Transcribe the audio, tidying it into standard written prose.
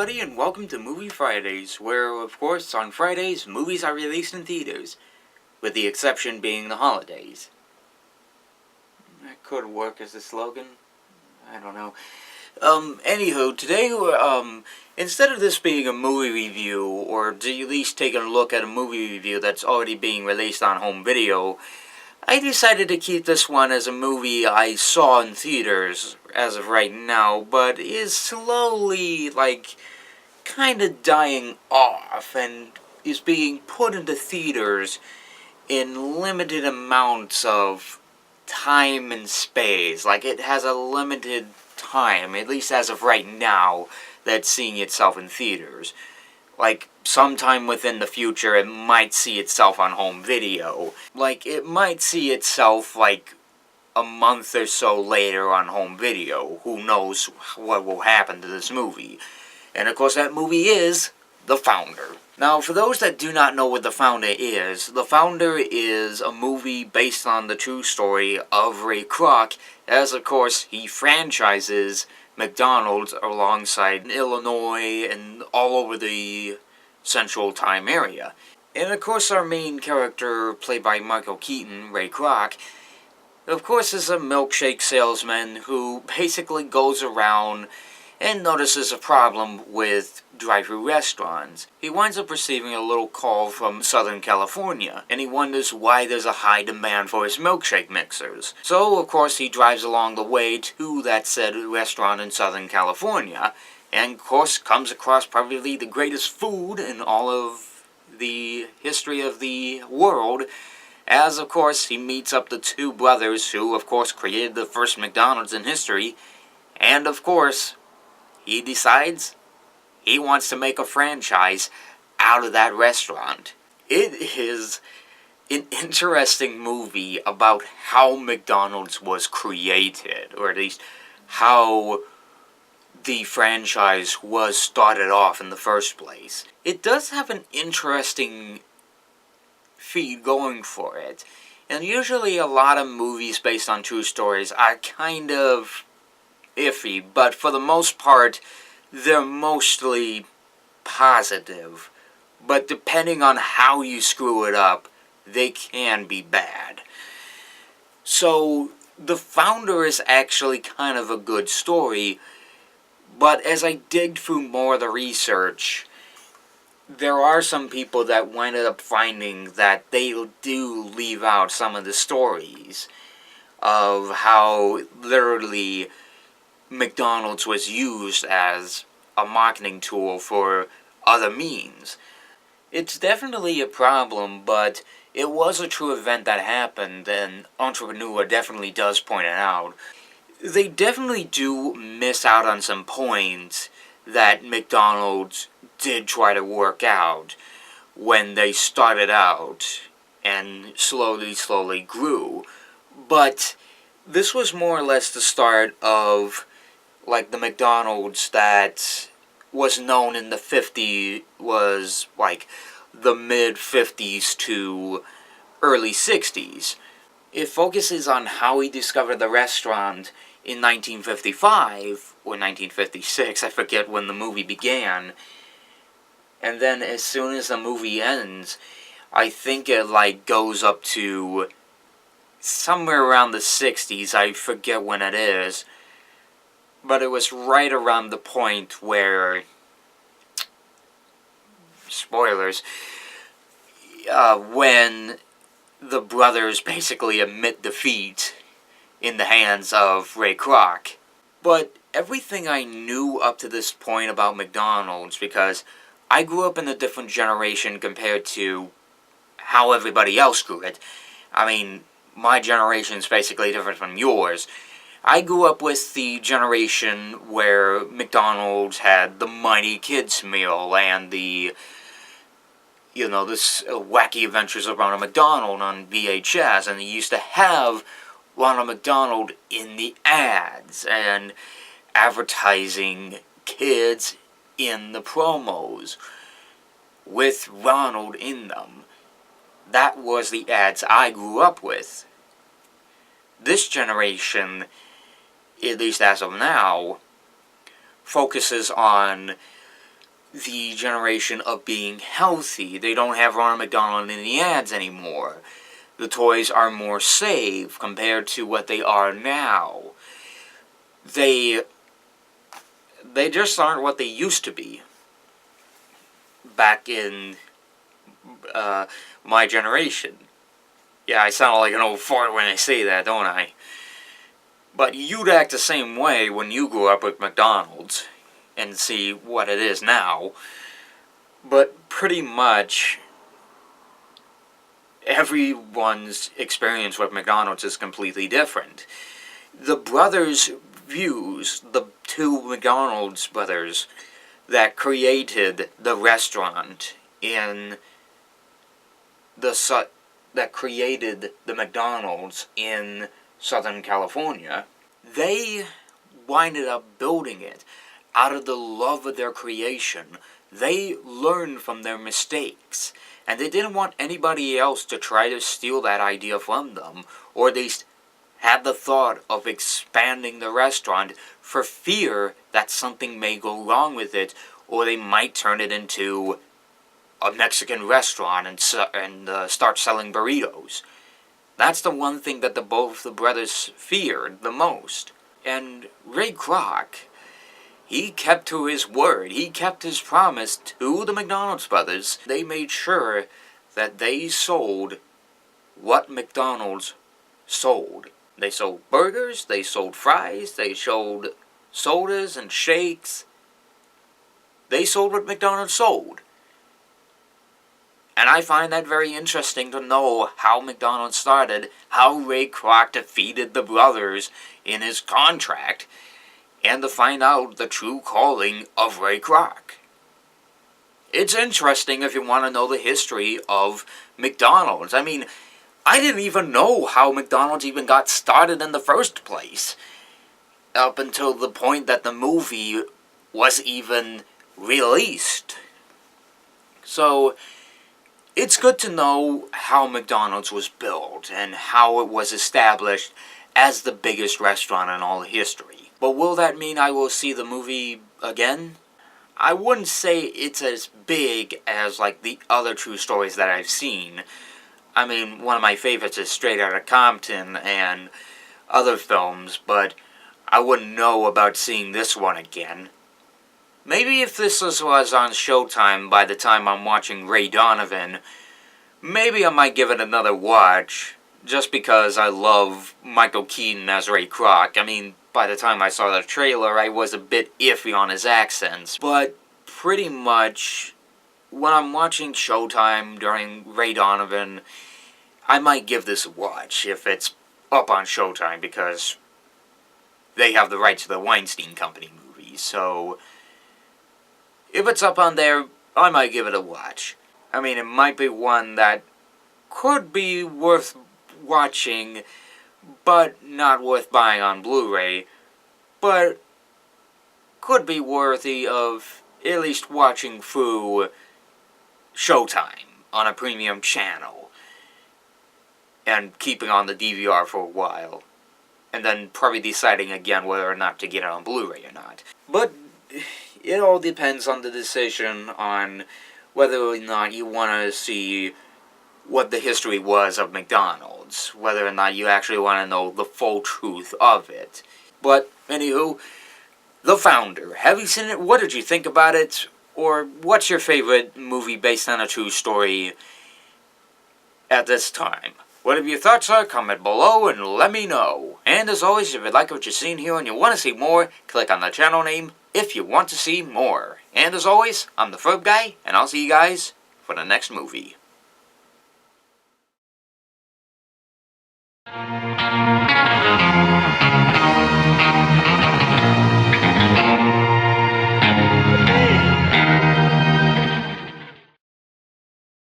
everybody, and welcome to Movie Fridays, where, of course, on Fridays, movies are released in theaters, with the exception being the holidays. That could work as a slogan. I don't know. Anywho, today, instead of this being a movie review, or at least taking a look at a movie review that's already being released on home video, I decided to keep this one as a movie I saw in theaters as of right now, but is slowly, kind of dying off and is being put into theaters in limited amounts of time and space. Like, it has a limited time, at least as of right now, that's seeing itself in theaters. Like, sometime within the future, it might see itself on home video. Like, it might see itself, a month or so later on home video. Who knows what will happen to this movie. And, of course, that movie is The Founder. Now, for those that do not know what The Founder is a movie based on the true story of Ray Kroc, as, of course, he franchises McDonald's alongside Illinois and all over the Central Time area. And of course our main character, played by Michael Keaton, Ray Kroc, of course is a milkshake salesman who basically goes around and notices a problem with drive-thru restaurants. He winds up receiving a little call from Southern California, and he wonders why there's a high demand for his milkshake mixers. So, of course, he drives along the way to that said restaurant in Southern California, and, of course, comes across probably the greatest food in all of the history of the world, as, of course, he meets up the two brothers who, of course, created the first McDonald's in history, and, of course, he decides he wants to make a franchise out of that restaurant. It is an interesting movie about how McDonald's was created, or at least how the franchise was started off in the first place. It does have an interesting feed going for it, and usually a lot of movies based on true stories are kind of iffy, but for the most part, they're mostly positive. But depending on how you screw it up, they can be bad. So, The Founder is actually kind of a good story, but as I dig through more of the research, there are some people that wind up finding that they do leave out some of the stories of how literally McDonald's was used as a marketing tool for other means. It's definitely a problem, but it was a true event that happened, and Entrepreneur definitely does point it out. They definitely do miss out on some points that McDonald's did try to work out when they started out and slowly grew. But this was more or less the start of the McDonald's that was known in the 50s, was the mid-50s to early 60s. It focuses on how he discovered the restaurant in 1955, or 1956, I forget when the movie began. And then as soon as the movie ends, I think it goes up to somewhere around the 60s, I forget when it is. But it was right around the point where, spoilers, when the brothers basically admit defeat in the hands of Ray Kroc. But everything I knew up to this point about McDonald's, because I grew up in a different generation compared to how everybody else grew it. I mean, my generation is basically different from yours. I grew up with the generation where McDonald's had the Mighty Kids meal and this Wacky Adventures of Ronald McDonald on VHS, and they used to have Ronald McDonald in the ads and advertising kids in the promos with Ronald in them. That was the ads I grew up with. This generation, at least as of now, focuses on the generation of being healthy. They don't have Ronald McDonald in the ads anymore. The toys are more safe compared to what they are now. They just aren't what they used to be back in my generation. Yeah, I sound like an old fart when I say that, don't I? But you'd act the same way when you grew up with McDonald's and see what it is now. But pretty much everyone's experience with McDonald's is completely different. The brothers' views, the two McDonald's brothers that created the restaurant in that created the McDonald's in Southern California, they winded up building it out of the love of their creation. They learned from their mistakes, and they didn't want anybody else to try to steal that idea from them, or at least had the thought of expanding the restaurant for fear that something may go wrong with it, or they might turn it into a Mexican restaurant and start selling burritos. That's the one thing that both the brothers feared the most. And Ray Kroc, he kept to his word. He kept his promise to the McDonald's brothers. They made sure that they sold what McDonald's sold. They sold burgers, they sold fries, they sold sodas and shakes. They sold what McDonald's sold. And I find that very interesting to know how McDonald's started, how Ray Kroc defeated the brothers in his contract, and to find out the true calling of Ray Kroc. It's interesting if you want to know the history of McDonald's. I mean, I didn't even know how McDonald's even got started in the first place, up until the point that the movie was even released. So it's good to know how McDonald's was built and how it was established as the biggest restaurant in all history. But will that mean I will see the movie again? I wouldn't say it's as big as like the other true stories that I've seen. I mean, one of my favorites is Straight Outta Compton and other films, but I wouldn't know about seeing this one again. Maybe if this was on Showtime by the time I'm watching Ray Donovan, maybe I might give it another watch, just because I love Michael Keaton as Ray Kroc. I mean, by the time I saw the trailer, I was a bit iffy on his accents. But pretty much, when I'm watching Showtime during Ray Donovan, I might give this a watch if it's up on Showtime, because they have the rights to the Weinstein Company movies, so if it's up on there, I might give it a watch. I mean, it might be one that could be worth watching, but not worth buying on Blu-ray, but could be worthy of at least watching through Showtime on a premium channel, and keeping on the DVR for a while, and then probably deciding again whether or not to get it on Blu-ray or not. But it all depends on the decision on whether or not you want to see what the history was of McDonald's, whether or not you actually want to know the full truth of it. But, anywho, The Founder. Have you seen it? What did you think about it? Or what's your favorite movie based on a true story at this time? Whatever your thoughts are, comment below and let me know. And as always, if you like what you've seen here and you want to see more, click on the channel name if you want to see more. And as always, I'm the Ferb Guy, and I'll see you guys for the next movie.